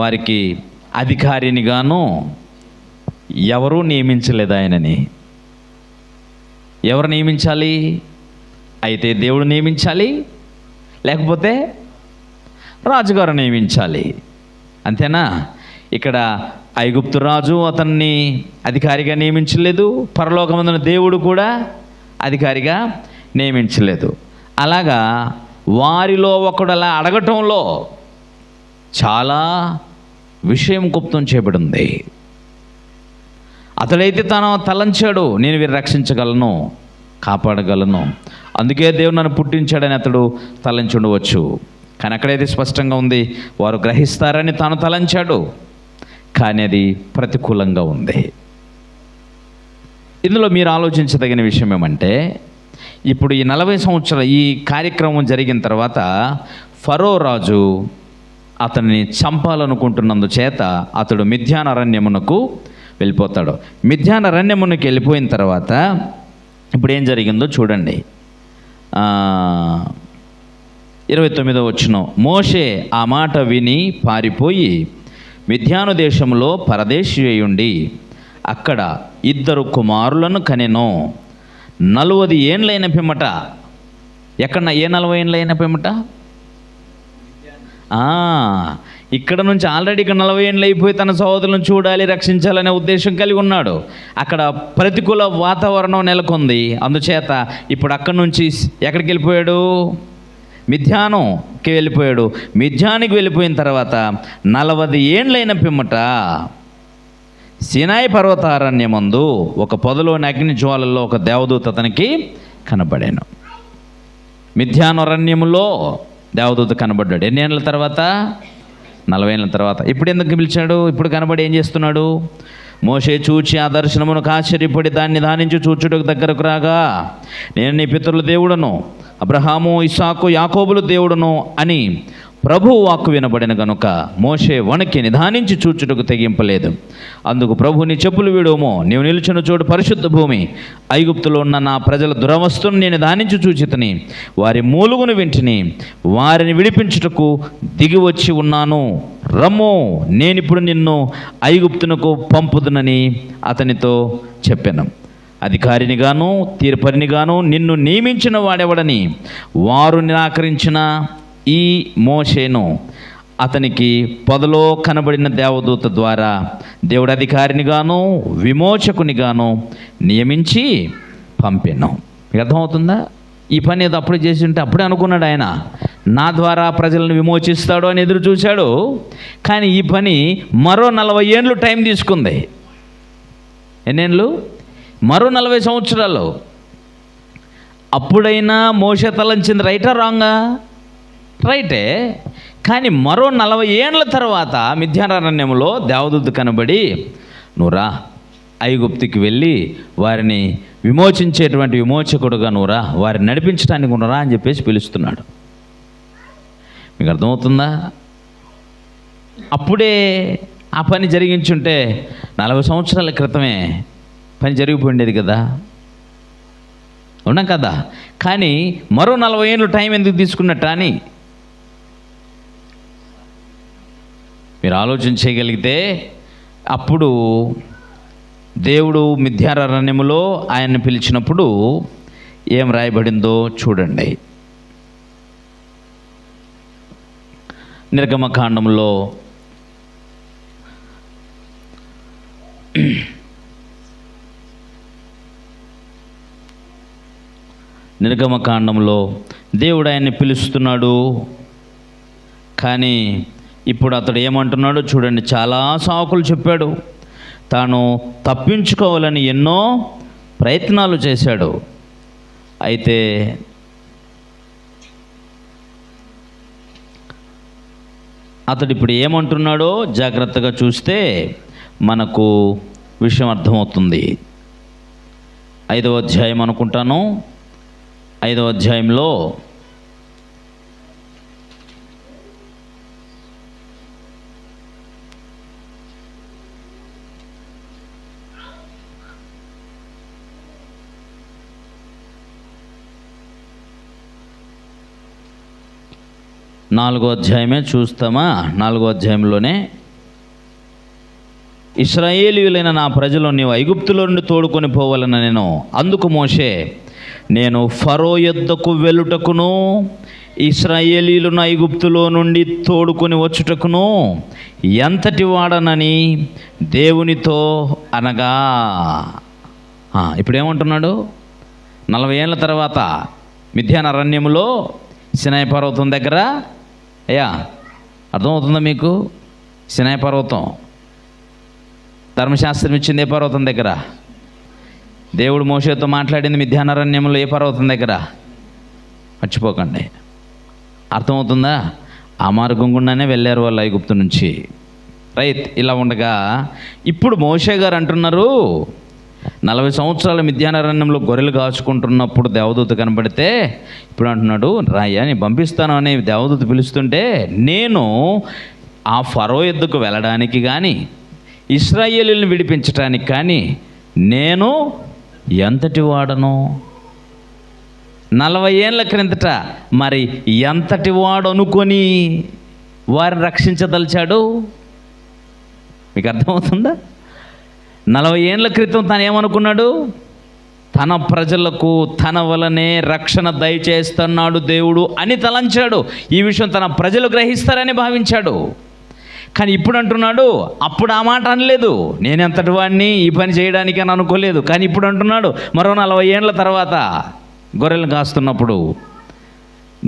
వారికి అధికారినిగాను ఎవరూ నియమించలేదు ఆయనని. ఎవరు నియమించాలి? అయితే దేవుడు నియమించాలి, లేకపోతే రాజుగారు నియమించాలి. అంతేనా? ఇక్కడ ఐగుప్తు రాజు అతన్ని అధికారిగా నియమించలేదు, పరలోకమందున దేవుడు కూడా అధికారిగా నియమించలేదు. అలాగా వారిలో ఒకడు అలా అడగటంలో చాలా విషయం గుప్తం చేయబడింది. అతడైతే తను తలంచాడు, నేను వీరిని రక్షించగలను, కాపాడగలను, అందుకే దేవుడు నన్ను పుట్టించాడని అతడు తలంచి ఉండవచ్చు. కానీ అక్కడైతే స్పష్టంగా ఉంది, వారు గ్రహిస్తారని తాను తలంచాడు, కానీ అది ప్రతికూలంగా ఉంది. ఇందులో మీరు ఆలోచించదగిన విషయం ఏమంటే, ఇప్పుడు ఈ 40 సంవత్సరాలు ఈ కార్యక్రమం జరిగిన తర్వాత ఫరో రాజు అతన్ని చంపాలనుకుంటున్నందుచేత అతడు మిద్యాన్ అరణ్యమునకు వెళ్ళిపోతాడు. మిద్యాన్ అరణ్యమునకు వెళ్ళిపోయిన తర్వాత ఇప్పుడు ఏం జరిగిందో చూడండి. 29వ వచనం, మోషే ఆ మాట విని పారిపోయి మిద్యాను దేశంలో పరదేశి అయ్యుండి అక్కడ 2 కుమారులను కనెను. 40 ఏండ్లైన పిమ్మట, ఎక్కడ ఏ 40 ఏండ్లైన పిమ్మట? ఇక్కడ నుంచి ఆల్రెడీ ఇక్కడ 40 ఏండ్లు అయిపోయి తన సహోదరులను చూడాలి, రక్షించాలనే ఉద్దేశం కలిగి ఉన్నాడు. అక్కడ ప్రతికూల వాతావరణం నెలకొంది. అందుచేత ఇప్పుడు అక్కడి నుంచి ఎక్కడికి వెళ్ళిపోయాడు? మిద్యానుకి వెళ్ళిపోయాడు. మిద్యానికి వెళ్ళిపోయిన తర్వాత 40 ఏండ్లైన పిమ్మట సీనాయి పర్వతారణ్యమందు ఒక పొదలోని అగ్ని జ్వాలల్లో ఒక దేవదూత అతనికి కనబడాను. మిద్యాను అరణ్యములో దేవదూత కనబడ్డాడు. ఎన్ని ఏళ్ళ తర్వాత? 40 ఏళ్ళ తర్వాత. ఇప్పుడు ఎందుకు పిలిచాడు? ఇప్పుడు కనబడి ఏం చేస్తున్నాడు? మోషే చూచి ఆ దర్శనమునకు ఆశ్చర్యపడి దాన్ని ధ్యానించి చూచుటకు దగ్గరకు రాగా, నేను నీ పితరుల దేవుడను, అబ్రహాము, ఇస్సాకు, యాకోబుల దేవుడను అని ప్రభువు వాక్కు వినబడిన గనుక మోషే వణికి నిదానించి చూచుటకు తెగింపలేదు. అందుకు ప్రభు, నీ చెప్పులు వీడోమో, నీవు నిలుచున్న చోటు పరిశుద్ధ భూమి, ఐగుప్తులో ఉన్న నా ప్రజల దురవస్థను నేను నిదానించి చూచితని, వారి మూలుగును వింటిని, వారిని విడిపించుటకు దిగి వచ్చి ఉన్నాను. రమ్ము, నేనిప్పుడు నిన్ను ఐగుప్తునకు పంపుదునని అతనితో చెప్పాను. అధికారినిగాను తీర్పరినిగాను నిన్ను నియమించిన వాడెవడని వారు నిరాకరించిన ఈ మోషేను అతనికి పొదలో కనబడిన దేవదూత ద్వారా దేవుడు అధికారినిగాను విమోచకునిగాను నియమించి పంపాను. మీకు అర్థమవుతుందా? ఈ పని ఏదో అప్పుడే చేసి ఉంటే అప్పుడే అనుకున్నాడు ఆయన, నా ద్వారా ప్రజలను విమోచిస్తాడు అని ఎదురు చూశాడు. కానీ ఈ పని మరో 40 ఏండ్లు టైం తీసుకుంది. ఎన్నేళ్ళు? మరో 40 సంవత్సరాలు. అప్పుడైనా మోషే తలంచింది రైటా రాంగా? రైటే. కానీ మరో 40 ఏండ్ల తర్వాత మిథ్యారణ్యంలో దేవదూత కనబడి, నువ్వు రా, ఐగుప్తుకి వెళ్ళి వారిని విమోచించేటువంటి విమోచకుడుగా నువ్వురా, వారిని నడిపించడానికి ఉన్నరా అని చెప్పేసి పిలుస్తున్నాడు. మీకు అర్థమవుతుందా? అప్పుడే ఆ పని జరిగించుంటే 40 సంవత్సరాల క్రితమే పని జరిగిపోయిండేది కదా, ఉన్నా కదా. కానీ మరో 40 ఏళ్ళు టైం ఎందుకు తీసుకున్నట్ట అని మీరు ఆలోచన చేయగలిగితే, అప్పుడు దేవుడు మిథ్యారణ్యములో ఆయన్ని పిలిచినప్పుడు ఏం రాయబడిందో చూడండి. నిర్గమకాండంలో దేవుడు ఆయన్ని పిలుస్తున్నాడు. కానీ ఇప్పుడు అతడు ఏమంటున్నాడో చూడండి. చాలా సాకులు చెప్పాడు. తాను తప్పించుకోవాలని ఎన్నో ప్రయత్నాలు చేశాడు. అయితే అతడు ఇప్పుడు ఏమంటున్నాడో జాగ్రత్తగా చూస్తే మనకు విషయం అర్థమవుతుంది. 5వ అధ్యాయం అనుకుంటాను. 5వ అధ్యాయంలో నాలుగో అధ్యాయమే చూస్తామా? 4వ అధ్యాయంలోనే, ఇశ్రాయేలీయులైన నా ప్రజలు నీవు ఐగుప్తులో నుండి తోడుకొని పోవాలన్న నేను, అందుకు మోషే, నేను ఫరో యొద్దకు వెళ్ళుటకును ఇశ్రాయేలీయులను ఐగుప్తులో నుండి తోడుకొని వచ్చుటకును ఎంతటి వాడనని దేవునితో అనగా. ఇప్పుడు ఏమంటున్నాడు? 40 ఏళ్ళ తర్వాత మిథ్యారణ్యములో సినాయి పర్వతం దగ్గర, అయ్యా అర్థమవుతుందా మీకు? సినాయి పర్వతం ధర్మశాస్త్రం ఇచ్చింది ఏ పర్వతం దగ్గర? దేవుడు మోషేతో మాట్లాడింది మిథ్యారణ్యంలో ఏ పర్వతం దగ్గర? మర్చిపోకండి. అర్థమవుతుందా? ఆ మార్గం గుండానే వెళ్ళారు వాళ్ళు ఐగుప్తు నుంచి. రైట్. ఇలా ఉండగా ఇప్పుడు మోషే గారు అంటున్నారు, 40 సంవత్సరాల మిథ్యారణ్యంలో గొర్రెలు కాచుకుంటున్నప్పుడు దేవదూత కనబడితే ఇప్పుడు అంటున్నాడు, రాయ్యా నేను పంపిస్తాను అని దేవదూత పిలుస్తుంటే, నేను ఆ ఫరో యొద్దకు వెళ్ళడానికి కానీ ఇశ్రాయేలీయులను విడిపించడానికి కానీ నేను ఎంతటి వాడను? 40 ఏళ్ళ క్రిందట మరి ఎంతటి వాడు అనుకొని వారిని రక్షించదలిచాడు? మీకు అర్థమవుతుందా? 40 ఏళ్ళ క్రితం తను ఏమనుకున్నాడు? తన ప్రజలకు తన వలనే రక్షణ దయచేస్తున్నాడు దేవుడు అని తలంచాడు. ఈ విషయం తన ప్రజలు గ్రహిస్తారని భావించాడు. కానీ ఇప్పుడు అంటున్నాడు, అప్పుడు ఆ మాట అనలేదు, నేనెంతటి వాడిని ఈ పని చేయడానికి అని అనుకోలేదు. కానీ ఇప్పుడు అంటున్నాడు, మరో 40 ఏళ్ళ తర్వాత గొర్రెలు కాస్తున్నప్పుడు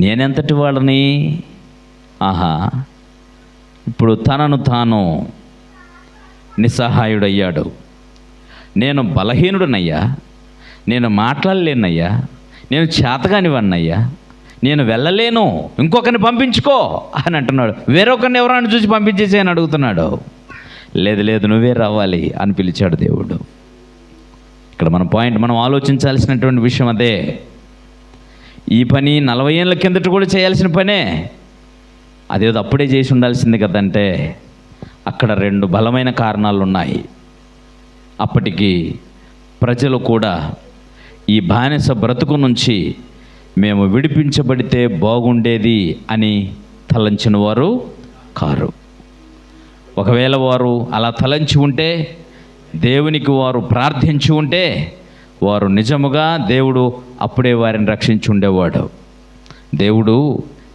నేనెంతటి వాడిని? ఇప్పుడు తనను తాను నిస్సహాయుడయ్యాడు. నేను బలహీనుడనయ్యా, నేను మాట్లాడలేనయ్యా, నేను చేతగానివన్నయ్యా, నేను వెళ్ళలేను, ఇంకొకరిని పంపించుకో అని అంటున్నాడు. వేరొకరిని ఎవరైనా చూసి పంపించేసి అని అడుగుతున్నాడు. లేదు లేదు నువ్వే రావాలి అని పిలిచాడు దేవుడు. ఇక్కడ మన పాయింట్, మనం ఆలోచించాల్సినటువంటి విషయం అదే. ఈ పని 40 ఏళ్ళ కిందట కూడా చేయాల్సిన పనే, అదేదో అప్పుడే చేసి ఉండాల్సింది కదంటే అక్కడ 2 బలమైన కారణాలు ఉన్నాయి. అప్పటికి ప్రజలు కూడా ఈ బానిస బ్రతుకు నుంచి మేము విడిపించబడితే బాగుండేది అని తలంచిన వారు కారు. ఒకవేళ వారు అలా తలంచి ఉంటే, దేవునికి వారు ప్రార్థించి ఉంటే, వారు నిజముగా దేవుడు అప్పుడే వారిని రక్షించి ఉండేవాడు. దేవుడు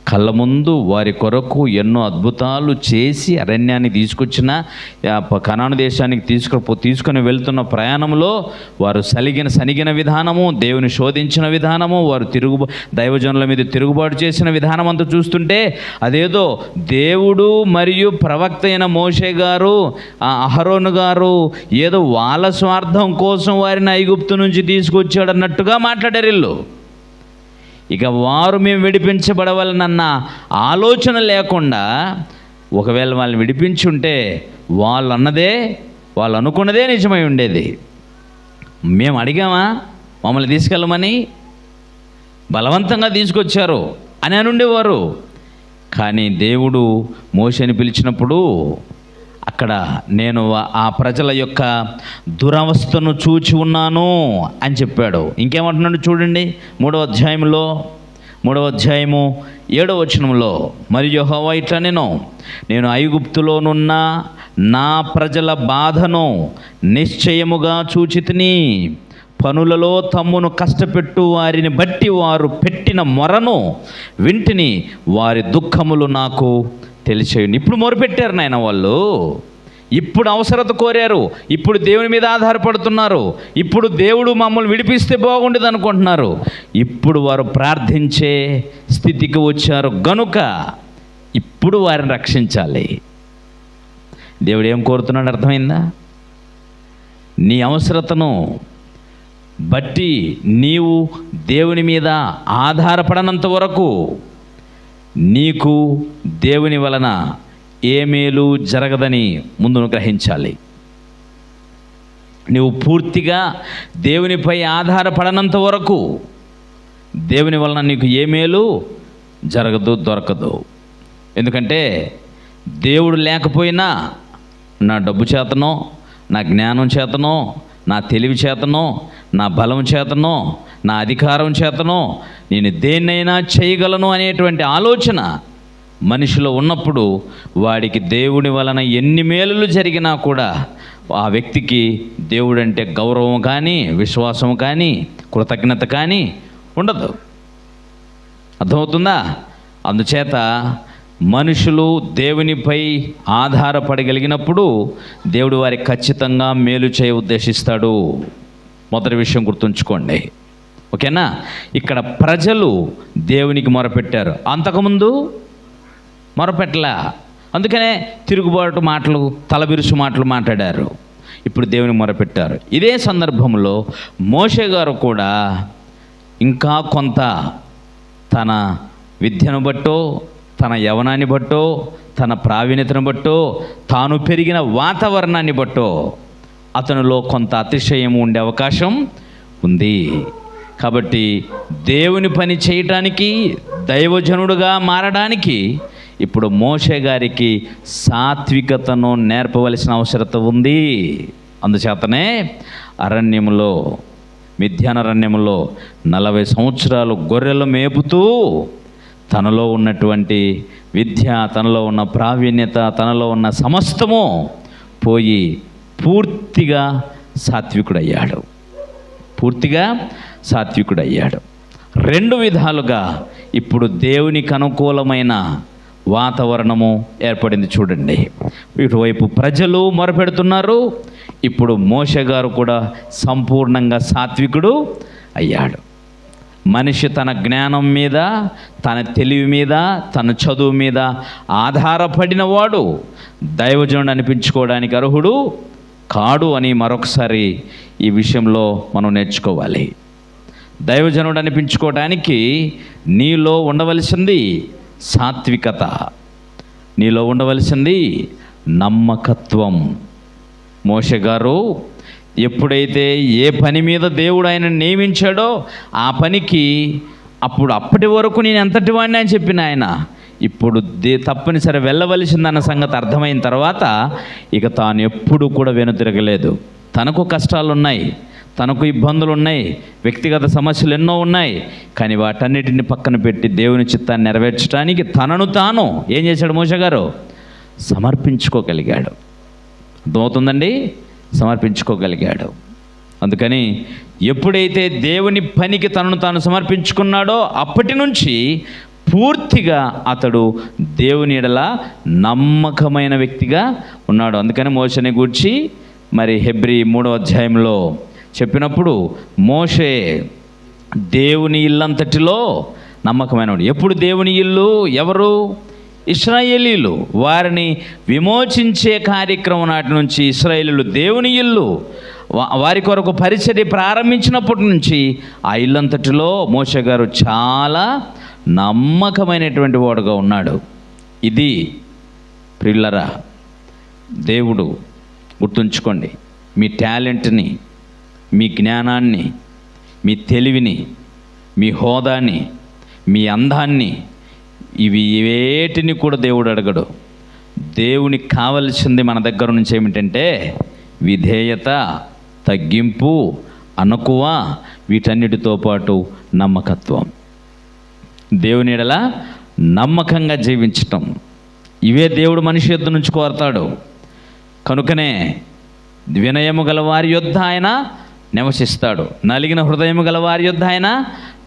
కళ్ళ ముందు వారి కొరకు ఎన్నో అద్భుతాలు చేసి అరణ్యానికి తీసుకొచ్చిన కనాను దేశానికి తీసుకొని వెళ్తున్న ప్రయాణంలో వారు సనిగిన విధానము, దేవుని శోధించిన విధానము, వారు దైవజనుల మీద తిరుగుబాటు చేసిన విధానం అంతా చూస్తుంటే అదేదో దేవుడు మరియు ప్రవక్త అయిన మోషే గారు, అహరోను గారు ఏదో వాళ్ళ స్వార్థం కోసం వారిని ఐగుప్తు నుంచి తీసుకొచ్చాడు అన్నట్టుగా మాట్లాడారు వీళ్ళు. ఇక వారు మేము విడిపించబడవాలన్న ఆలోచన లేకుండా, ఒకవేళ వాళ్ళని విడిపించి ఉంటే వాళ్ళు అనుకున్నదే నిజమై ఉండేది. మేము అడిగామా మమ్మల్ని తీసుకెళ్ళమని? బలవంతంగా తీసుకొచ్చారు అని అనుండేవారు. కానీ దేవుడు మోషేని పిలిచినప్పుడు అక్కడ నేను ఆ ప్రజల యొక్క దురవస్థను చూచి ఉన్నాను అని చెప్పాడు. ఇంకేమంటున్నాడు చూడండి, 3వ అధ్యాయంలో 3వ అధ్యాయము 7వ వచనంలో, మరియు యెహోవా ఇట్లా నేను ఐగుప్తులోనున్న నా ప్రజల బాధను నిశ్చయముగా చూచితిని, పనులలో తమ్మును కష్టపెట్టు వారిని బట్టి వారు పెట్టిన మొరను వింటిని, వారి దుఃఖములు నాకు తెలిసేయండి. ఇప్పుడు మొరపెట్టారు నాయన వాళ్ళు, ఇప్పుడు అవసరత కోరారు, ఇప్పుడు దేవుని మీద ఆధారపడుతున్నారు, ఇప్పుడు దేవుడు మమ్మల్ని విడిపిస్తే బాగుండేది అనుకుంటున్నారు. ఇప్పుడు వారు ప్రార్థించే స్థితికి వచ్చారు గనుక ఇప్పుడు వారిని రక్షించాలి. దేవుడు ఏం కోరుతున్నాడు అర్థమైందా? నీ అవసరతను బట్టి నీవు దేవుని మీద ఆధారపడనంత వరకు నీకు దేవుని వలన ఏ మేలు జరగదని ముందు గ్రహించాలి. నీవు పూర్తిగా దేవునిపై ఆధారపడనంత వరకు దేవుని వలన నీకు ఏ మేలు జరగదు, దొరకదు. ఎందుకంటే దేవుడు లేకపోయినా నా డబ్బు చేతనో, నా జ్ఞానం చేతనో, నా తెలివి చేతనో, నా బలం చేతనో, నా అధికారం చేతనో నేను దేన్నైనా చేయగలను అనేటువంటి ఆలోచన మనిషిలో ఉన్నప్పుడు వాడికి దేవుని వలన ఎన్ని మేలులు జరిగినా కూడా ఆ వ్యక్తికి దేవుడంటే గౌరవం కానీ, విశ్వాసం కానీ, కృతజ్ఞత కానీ ఉండదు. అర్థమవుతుందా? అందుచేత మనుషులు దేవునిపై ఆధారపడగలిగినప్పుడు దేవుడు వారికి ఖచ్చితంగా మేలు చేయ ఉద్దేశిస్తాడు. మొదటి విషయం గుర్తుంచుకోండి, ఓకేనా? ఇక్కడ ప్రజలు దేవునికి మొరపెట్టారు, అంతకుముందు మొరపెట్టలా. అందుకనే తిరుగుబాటు మాటలు, తలబిరుసు మాటలు మాట్లాడారు. ఇప్పుడు దేవుని మొరపెట్టారు. ఇదే సందర్భంలో మోషే గారు కూడా ఇంకా కొంత తన విద్యను బట్టో, తన యవనాన్ని బట్టో, తన ప్రావీణ్యతను బట్టో, తాను పెరిగిన వాతావరణాన్ని బట్టో అతనిలో కొంత అతిశయం ఉండే అవకాశం ఉంది. కాబట్టి దేవుని పని చేయటానికి, దైవజనుడుగా మారడానికి ఇప్పుడు మోషే గారికి సాత్వికతను నేర్పవలసిన అవసరత ఉంది. అందుచేతనే అరణ్యములో, మిథ్యానరణ్యములో 40 సంవత్సరాలు గొర్రెలు మేపుతూ తనలో ఉన్నటువంటి విద్య, తనలో ఉన్న ప్రావీణ్యత, తనలో ఉన్న సమస్తము పోయి పూర్తిగా సాత్వికుడయ్యాడు. పూర్తిగా సాత్వికుడయ్యాడు. 2 విధాలుగా ఇప్పుడు దేవునికి అనుకూలమైన వాతావరణము ఏర్పడింది. చూడండి, ఇటువైపు ప్రజలు మొరపెడుతున్నారు, ఇప్పుడు మోషే గారు కూడా సంపూర్ణంగా సాత్వికుడు అయ్యాడు. మనిషి తన జ్ఞానం మీద, తన తెలివి మీద, తన చదువు మీద ఆధారపడిన వాడు దైవజనుడు అనిపించుకోవడానికి అర్హుడు కాడు అని మరొకసారి ఈ విషయంలో మనం నేర్చుకోవాలి. దైవజనుడు అనిపించుకోవడానికి నీలో ఉండవలసింది సాత్వికత, నీలో ఉండవలసింది నమ్మకత్వం. మోషే గారు ఎప్పుడైతే ఏ పని మీద దేవుడు ఆయన నియమించాడో ఆ పనికి అప్పటి వరకు నేను ఎంతటి వాడిని అని చెప్పిన ఆయన ఇప్పుడు తప్పనిసరి వెళ్ళవలసిందన్న సంగతి అర్థమైన తర్వాత ఇక తాను ఎప్పుడు కూడా వెనుతిరగలేదు. తనకు కష్టాలు ఉన్నాయి, తనకు ఇబ్బందులు ఉన్నాయి, వ్యక్తిగత సమస్యలు ఎన్నో ఉన్నాయి. కానీ వాటన్నిటిని పక్కన పెట్టి దేవుని చిత్తాన్ని నెరవేర్చడానికి తనను తాను ఏం చేశాడు మోషే గారు? సమర్పించుకోగలిగాడు. అర్థమవుతుందండి? సమర్పించుకోగలిగాడు. అందుకని ఎప్పుడైతే దేవుని పనికి తనను తాను సమర్పించుకున్నాడో అప్పటి నుంచి పూర్తిగా అతడు దేవుని ఎడల నమ్మకమైన వ్యక్తిగా ఉన్నాడు. అందుకని మోషేని గూర్చి మరి హెబ్రీ 3వ అధ్యాయంలో చెప్పినప్పుడు మోషే దేవుని ఇల్లంతటిలో నమ్మకమైనవాడు. ఎప్పుడు దేవుని ఇల్లు? ఎవరు? ఇశ్రాయేలీలు. వారిని విమోచించే కార్యక్రమం నాటి నుంచి ఇశ్రాయేలీలు దేవుని ఇల్లు వారి కొరకు పరిచర్య ప్రారంభించినప్పటి నుంచి ఆ ఇల్లంతటిలో మోషే గారు చాలా నమ్మకమైనటువంటి వాడుగా ఉన్నాడు. ఇది ప్రియులరా, దేవుడు గుర్తుంచుకోండి, మీ టాలెంట్ని, మీ జ్ఞానాన్ని, మీ తెలివిని, మీ హోదాని, మీ అందాన్ని, ఇవి వేటిని కూడా దేవుడు అడగడు. దేవునికి కావలసింది మన దగ్గర నుంచి ఏమిటంటే విధేయత, తగ్గింపు, అణకువ, వీటన్నిటితో పాటు నమ్మకత్వం. దేవుని ఎడల నమ్మకంగా జీవించటం, ఇవే దేవుడు మనిషి యొద్ద నుంచి కోరతాడు. కనుకనే వినయము గల వారి యొద్ద ఆయన నివసిస్తాడు, నలిగిన హృదయము గల వారి యొద్ద ఆయన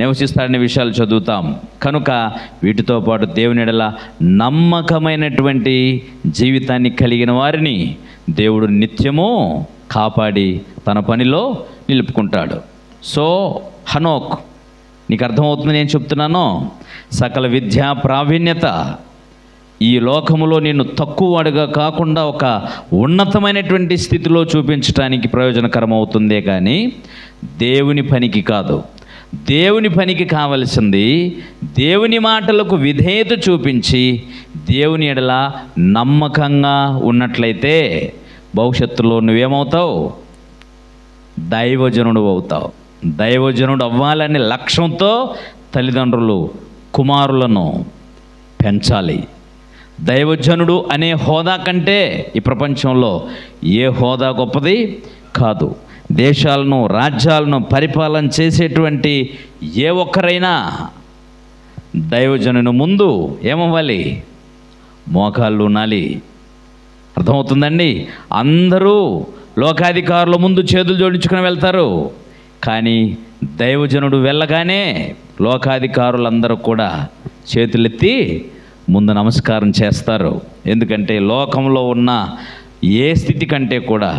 నివసిస్తాడనే విషయాలు చదువుతాం. కనుక వీటితో పాటు దేవుని ఎడల నమ్మకమైనటువంటి జీవితాన్ని కలిగిన వారిని దేవుడు నిత్యము కాపాడి తన పనిలో నిలుపుకుంటాడు. సో హనోక్, నీకు అర్థమవుతుంది నేను చెప్తున్నాను, సకల విద్యా ప్రావీణ్యత ఈ లోకములో నిన్ను తక్కువగా కాకుండా ఒక ఉన్నతమైనటువంటి స్థితిలో చూపించడానికి ప్రయోజనకరం అవుతుందే కానీ దేవుని పనికి కాదు. దేవుని పనికి కావలసింది దేవుని మాటలకు విధేయత చూపించి దేవుని ఎడల నమ్మకంగా ఉన్నట్లయితే భవిష్యత్తులో నువ్వేమవుతావు? దైవజనుడు అవుతావు. దైవజనుడు అవ్వాలనే లక్ష్యంతో తల్లిదండ్రులు కుమారులను పెంచాలి. దైవజనుడు అనే హోదా కంటే ఈ ప్రపంచంలో ఏ హోదా గొప్పది కాదు. దేశాలను, రాజ్యాలను పరిపాలన చేసేటువంటి ఏ ఒక్కరైనా దైవజనుని ముందు ఏమవ్వాలి? మోకాళ్ళు ఉనాలి. అర్థమవుతుందండి? అందరూ లోకాధికారుల ముందు చేతులు జోడించుకుని వెళ్తారు, కానీ దైవజనుడు వెళ్ళగానే లోకాధికారులందరూ కూడా చేతులెత్తి ముందు నమస్కారం చేస్తారు. ఎందుకంటే లోకంలో ఉన్న ఏ స్థితి కంటే కూడా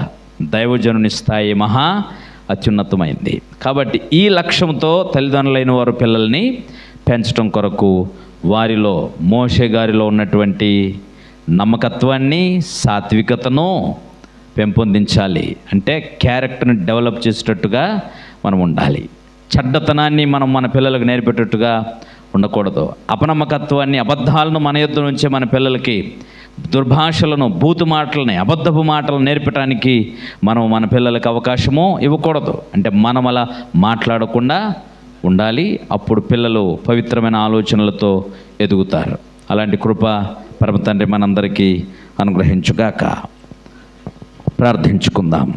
దైవజనుని స్థాయి మహా అత్యున్నతమైంది. కాబట్టి ఈ లక్ష్యంతో తల్లిదండ్రులైన వారు పిల్లల్ని పెంచడం కొరకు వారిలో మోషే గారిలో ఉన్నటువంటి నమ్మకత్వాన్ని, సాత్వికతను పెంపొందించాలి. అంటే క్యారెక్టర్ని డెవలప్ చేసేటట్టుగా మనం ఉండాలి. చెడ్డతనాన్ని మనం మన పిల్లలకు నేర్పేటట్టుగా ఉండకూడదు. అపనమ్మకత్వాన్ని, అబద్ధాలను మన యొద్ద నుంచే మన పిల్లలకి, దుర్భాషలను, బూతు మాటలని, అబద్ధపు మాటలను నేర్పడానికి మనం మన పిల్లలకు అవకాశము ఇవ్వకూడదు. అంటే మనం అలా మాట్లాడకుండా ఉండాలి. అప్పుడు పిల్లలు పవిత్రమైన ఆలోచనలతో ఎదుగుతారు. అలాంటి కృప పరమ తండ్రి మనందరికీ అనుగ్రహించుగాక. ప్రార్థించుకుందాం.